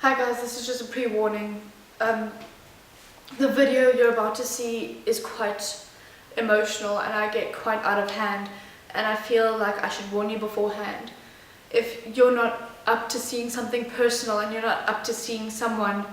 Hi guys, this is just a pre-warning. The video you're about to see is quite emotional and I get quite out of hand, and I feel like I should warn you beforehand. If you're not up to seeing something personal and you're not up to seeing someone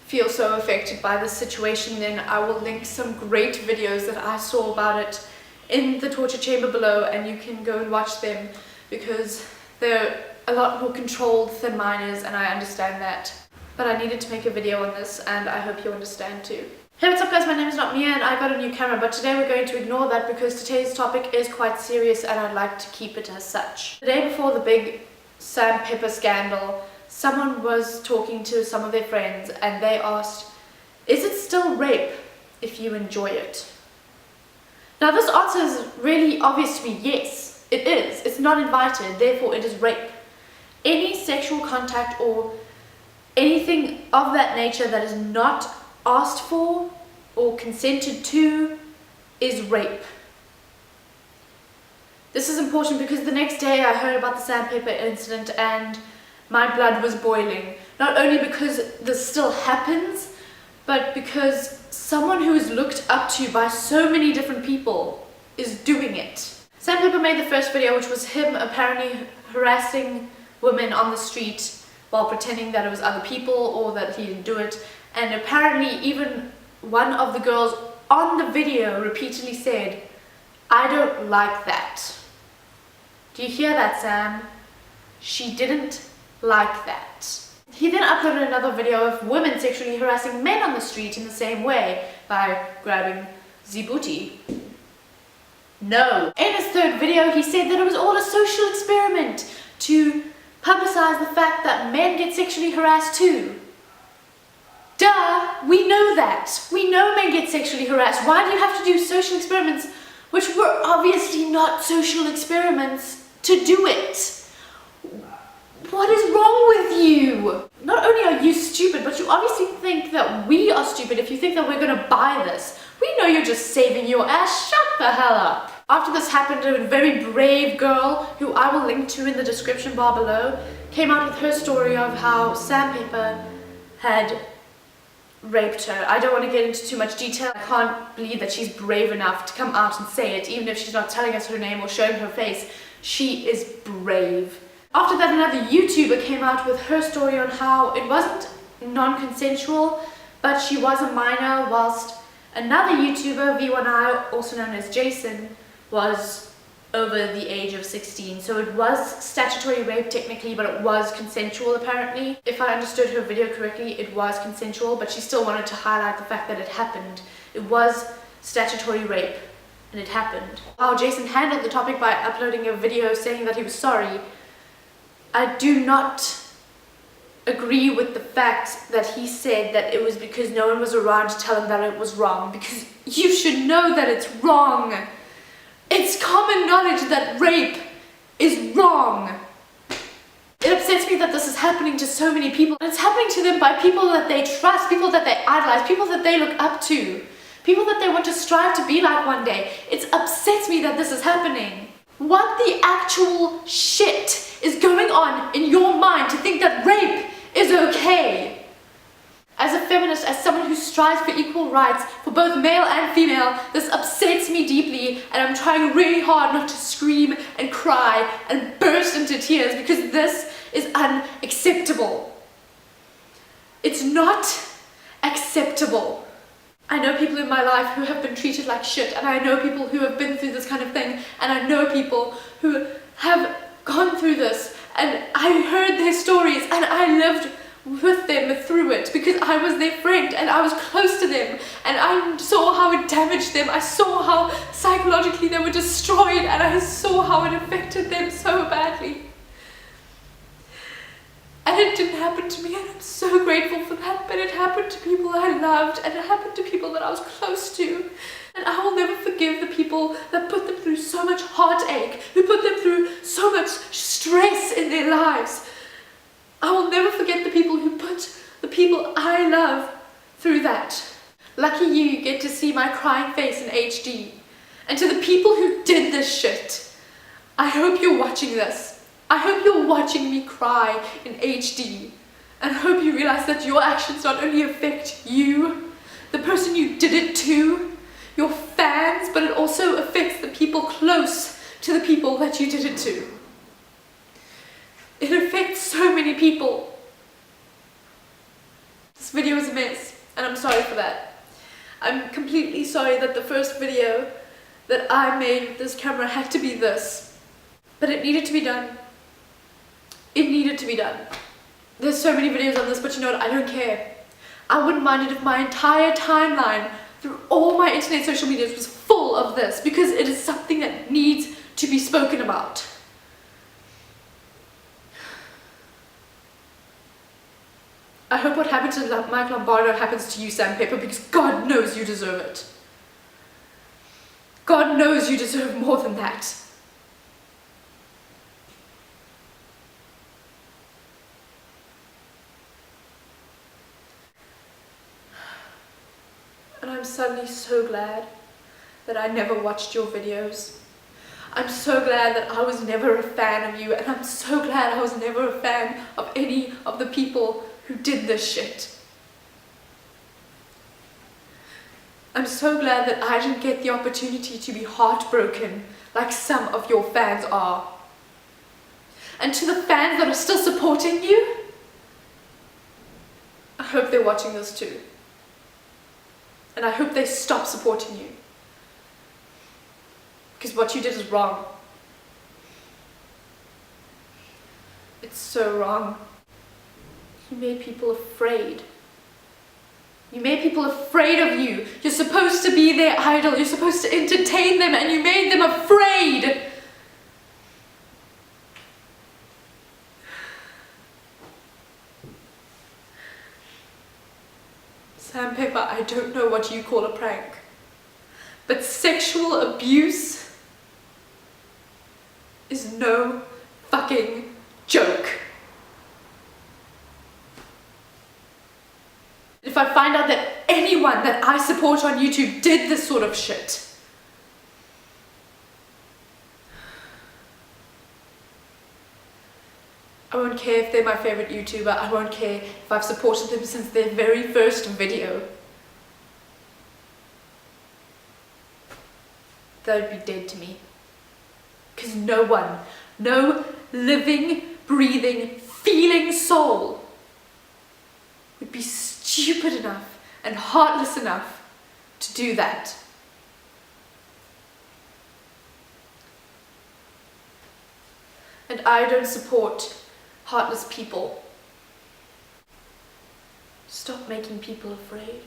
feel so affected by this situation, then I will link some great videos that I saw about it in the torture chamber below, and you can go and watch them because they're a lot more controlled than mine is, and I understand that. But I needed to make a video on this, and I hope you understand too. Hey, what's up guys, my name is not Mia and I got a new camera, but today we're going to ignore that because today's topic is quite serious and I'd like to keep it as such. The day before the big sandpaper scandal, someone was talking to some of their friends and they asked, is it still rape if you enjoy it? Now this answer is really obvious to me. Yes, it is. It's not invited, therefore it is rape. Any sexual contact or anything of that nature that is not asked for or consented to is rape. This is important because the next day I heard about the sandpaper incident and my blood was boiling. Not only because this still happens, but because someone who is looked up to by so many different people is doing it. Sandpaper made the first video, which was him apparently harassing women on the street while pretending that it was other people or that he didn't do it, and apparently even one of the girls on the video repeatedly said, "I don't like that." Do you hear that, Sam? She didn't like that. He then uploaded another video of women sexually harassing men on the street in the same way by grabbing the booty. No. In his third video he said that it was all a social experiment to publicize the fact that men get sexually harassed too. Duh, we know that. We know men get sexually harassed. Why do you have to do social experiments which were obviously not social experiments to do it? What is wrong with you? Not only are you stupid, but you obviously think that we are stupid if you think that we're gonna buy this. We know you're just saving your ass. Shut the hell up. After this happened, a very brave girl, who I will link to in the description bar below, came out with her story of how Sandpaper had raped her. I don't want to get into too much detail. I can't believe that she's brave enough to come out and say it, even if she's not telling us her name or showing her face. She is brave. After that, another YouTuber came out with her story on how it wasn't non-consensual, but she was a minor, whilst another YouTuber, V1I, also known as Jason, was over the age of 16. So it was statutory rape technically, but it was consensual apparently. If I understood her video correctly, it was consensual, but she still wanted to highlight the fact that it happened. It was statutory rape, and it happened. How Jason handled the topic by uploading a video saying that he was sorry, I do not agree with the fact that he said that it was because no one was around to tell him that it was wrong, because you should know that it's wrong. It's common knowledge that rape is wrong. It upsets me that this is happening to so many people. And it's happening to them by people that they trust, people that they idolize, people that they look up to, people that they want to strive to be like one day. It upsets me that this is happening. What the actual shit is going on in your mind to think that rape is okay? As a feminist, as someone who strives for equal rights for both male and female, this upsets me deeply, and I'm trying really hard not to scream and cry and burst into tears because this is unacceptable. It's not acceptable. I know people in my life who have been treated like shit, and I know people who have been through this kind of thing, and I know people who have gone through this, and I heard their stories and I lived with them through it because I was their friend and I was close to them, and I saw how it damaged them. I saw how psychologically they were destroyed, and I saw how it affected them so badly. And it didn't happen to me, and I'm so grateful for that, but it happened to people I loved, and it happened to people that I was close to. And I will never forgive the people that put them through so much heartache, who put them through so much stress in their lives. I will never forget the people who put the people I love through that. Lucky you get to see my crying face in HD. And to the people who did this shit, I hope you're watching this. I hope you're watching me cry in HD. And I hope you realize that your actions not only affect you, the person you did it to, your fans, but it also affects the people close to the people that you did it to. It affects so many people. This video is a mess, and I'm sorry for that. I'm completely sorry that the first video that I made with this camera had to be this. But it needed to be done. It needed to be done. There's so many videos on this, but you know what? I don't care. I wouldn't mind it if my entire timeline through all my internet social medias was full of this, because it is something that needs to be spoken about. I hope what happened to Mike Lombardo happens to you, Sandpaper, because God knows you deserve it. God knows you deserve more than that. And I'm suddenly so glad that I never watched your videos. I'm so glad that I was never a fan of you, and I'm so glad I was never a fan of any of the people who did this shit. I'm so glad that I didn't get the opportunity to be heartbroken like some of your fans are. And to the fans that are still supporting you, I hope they're watching this too. And I hope they stop supporting you. Because what you did is wrong. It's so wrong. You made people afraid. You made people afraid of you. You're supposed to be their idol. You're supposed to entertain them, and you made them afraid. Sandpaper, I don't know what you call a prank, but sexual abuse is no fucking joke. If I find out that anyone that I support on YouTube did this sort of shit, I won't care if they're my favorite YouTuber. I won't care if I've supported them since their very first video. They would be dead to me. Because no one, no living, breathing, feeling soul would be stupid enough and heartless enough to do that. And I don't support heartless people. Stop making people afraid.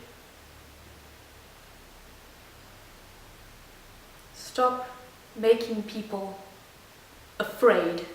Stop making people afraid.